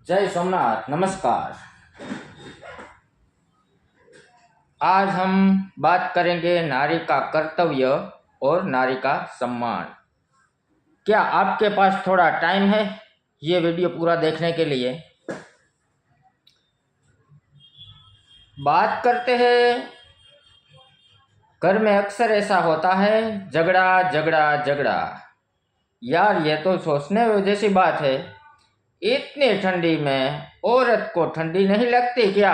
जय सोमनाथ। नमस्कार। आज हम बात करेंगे नारी का कर्तव्य और नारी का सम्मान। क्या आपके पास थोड़ा टाइम है ये वीडियो पूरा देखने के लिए? बात करते हैं, घर में अक्सर ऐसा होता है, झगड़ा झगड़ा झगड़ा। यार ये तो सोचने जैसी बात है। इतनी ठंडी में औरत को ठंडी नहीं लगती क्या?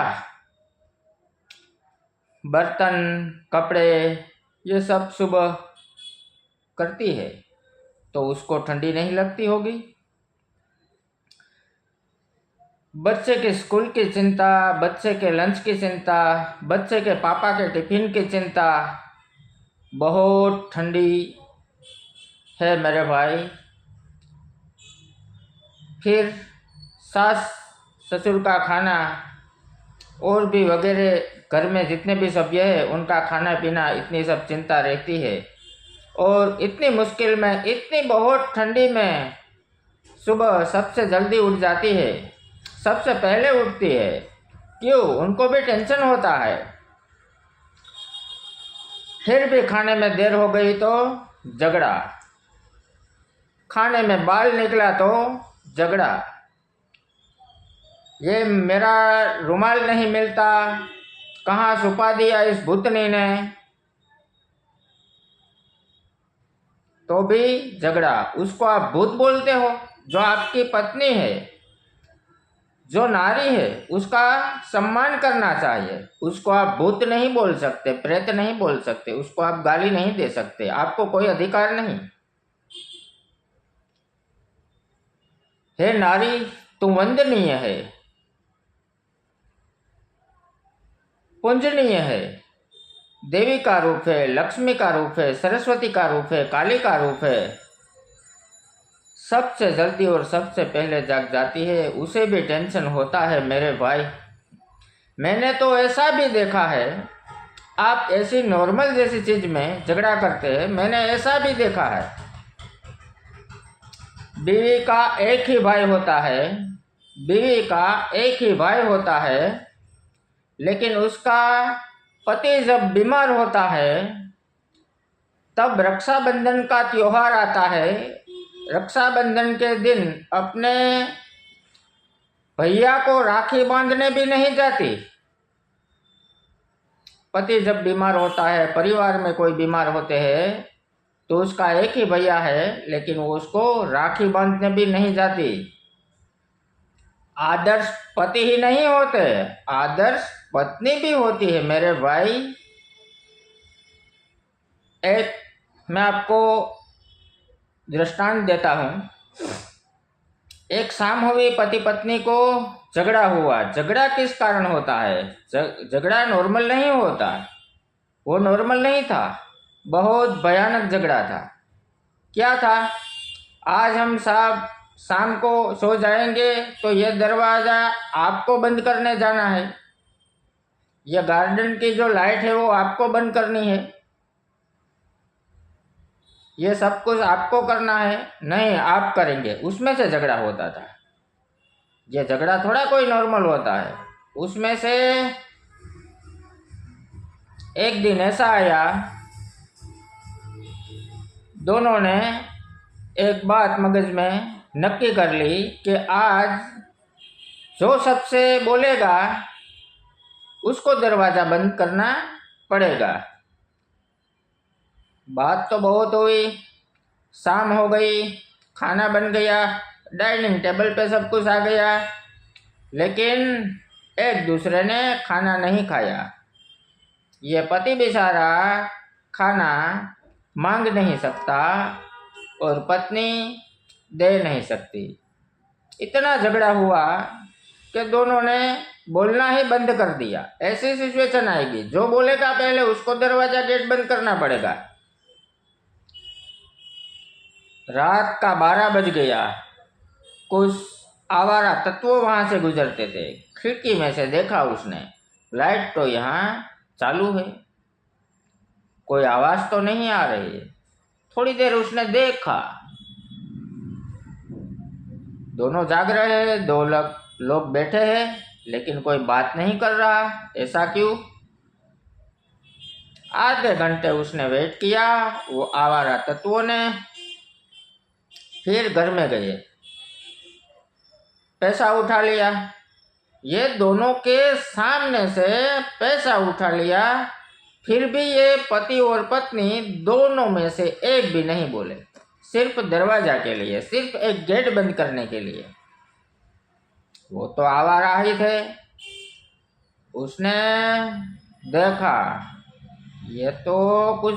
बर्तन कपड़े ये सब सुबह करती है तो उसको ठंडी नहीं लगती होगी। बच्चे के स्कूल की चिंता, बच्चे के लंच की चिंता, बच्चे के पापा के टिफिन की चिंता, बहुत ठंडी है मेरे भाई। फिर सास ससुर का खाना और भी वगैरह, घर में जितने भी सभ्य है उनका खाना पीना, इतनी सब चिंता रहती है। और इतनी मुश्किल में, इतनी बहुत ठंडी में सुबह सबसे जल्दी उठ जाती है, सबसे पहले उठती है। क्यों? उनको भी टेंशन होता है। फिर भी खाने में देर हो गई तो झगड़ा, खाने में बाल निकला तो झगड़ा, ये मेरा रुमाल नहीं मिलता, कहाँ छुपा दिया इस भूतनी ने, तो भी झगड़ा। उसको आप भूत बोलते हो? जो आपकी पत्नी है, जो नारी है, उसका सम्मान करना चाहिए। उसको आप भूत नहीं बोल सकते, प्रेत नहीं बोल सकते, उसको आप गाली नहीं दे सकते, आपको कोई अधिकार नहीं है। नारी तू वंदनीय है, पूजनीय है, देवी का रूप है, लक्ष्मी का रूप है, सरस्वती का रूप है, काली का रूप है। सबसे जल्दी और सबसे पहले जाग जाती है, उसे भी टेंशन होता है मेरे भाई। मैंने तो ऐसा भी देखा है, आप ऐसी नॉर्मल जैसी चीज में झगड़ा करते हैं, मैंने ऐसा भी देखा है। बीवी का एक ही भाई होता है, बीवी का एक ही भाई होता है, लेकिन उसका पति जब बीमार होता है, तब रक्षाबंधन का त्योहार आता है। रक्षाबंधन के दिन अपने भैया को राखी बांधने भी नहीं जाती। पति जब बीमार होता है, परिवार में कोई बीमार होते हैं, तो उसका एक ही भैया है, लेकिन वो उसको राखी बांधने भी नहीं जाती। आदर्श पति ही नहीं होते, आदर्श पत्नी भी होती है मेरे भाई। एक मैं आपको दृष्टांत देता हूँ। एक शाम हुई, पति पत्नी को झगड़ा हुआ। झगड़ा किस कारण होता है? झगड़ा नॉर्मल नहीं होता, वो नॉर्मल नहीं था, बहुत भयानक झगड़ा था। क्या था? आज हम साहब शाम को सो जाएंगे तो ये दरवाज़ा आपको बंद करने जाना है, ये गार्डन की जो लाइट है वो आपको बंद करनी है, ये सब कुछ आपको करना है। नहीं, आप करेंगे। उसमें से झगड़ा होता था। ये झगड़ा थोड़ा कोई नॉर्मल होता है। उसमें से एक दिन ऐसा आया, दोनों ने एक बात मगज में नक्की कर ली कि आज जो सबसे बोलेगा उसको दरवाज़ा बंद करना पड़ेगा। बात तो बहुत हुई, शाम हो गई, खाना बन गया, डाइनिंग टेबल पे सब कुछ आ गया, लेकिन एक दूसरे ने खाना नहीं खाया। ये पति बेचारा खाना मांग नहीं सकता और पत्नी दे नहीं सकती। इतना झगड़ा हुआ कि दोनों ने बोलना ही बंद कर दिया। ऐसी सिचुएशन आएगी, जो बोलेगा पहले उसको दरवाजा गेट बंद करना पड़ेगा। रात का 12 बज गया। कुछ आवारा तत्व वहां से गुजरते थे। खिड़की में से देखा उसने, लाइट तो यहाँ चालू है, कोई आवाज तो नहीं आ रही है। थोड़ी देर उसने देखा, दोनों जाग रहे हैं, दो लोग लोग बैठे हैं लेकिन कोई बात नहीं कर रहा, ऐसा क्यों? आधे घंटे उसने वेट किया, वो आवारा तत्वों ने। फिर घर में गए, पैसा उठा लिया। ये दोनों के सामने से पैसा उठा लिया, फिर भी ये पति और पत्नी दोनों में से एक भी नहीं बोले, सिर्फ दरवाजा के लिए, सिर्फ एक गेट बंद करने के लिए। वो तो आवारा ही थे। उसने देखा ये तो कुछ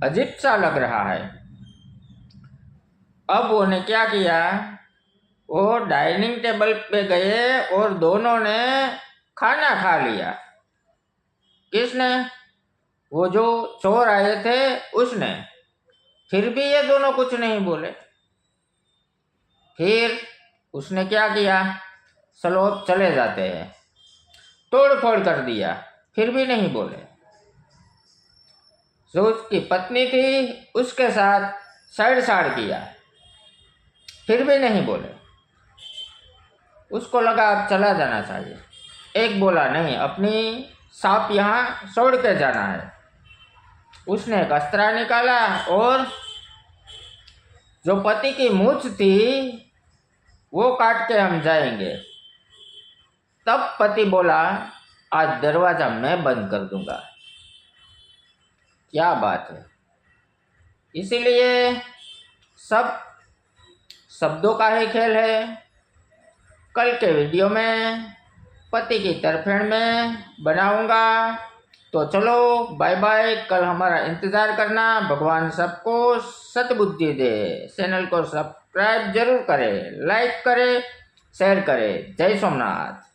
अजीब सा लग रहा है। अब वो ने क्या किया, वो डाइनिंग टेबल पे गए और दोनों ने खाना खा लिया। किसने? वो जो चोर आए थे उसने। फिर भी ये दोनों कुछ नहीं बोले। फिर उसने क्या किया, चलो चले जाते हैं, तोड़ फोड़ कर दिया, फिर भी नहीं बोले। जो उसकी पत्नी थी उसके साथ छेड़छाड़ किया, फिर भी नहीं बोले। उसको लगा अब चला जाना चाहिए। एक बोला नहीं, अपनी सांप यहाँ छोड़ के जाना है। उसने एक अस्त्रा निकाला और जो पति की मूंछ थी वो काट के हम जाएंगे। तब पति बोला आज दरवाजा मैं बंद कर दूंगा। क्या बात है। इसीलिए सब शब्दों का ही खेल है। कल के वीडियो में पति की तरफेण में बनाऊंगा। तो चलो बाय बाय। कल हमारा इंतज़ार करना। भगवान सबको सद्बुद्धि दे। चैनल को सब्सक्राइब जरूर करें, लाइक करें, शेयर करें। जय सोमनाथ।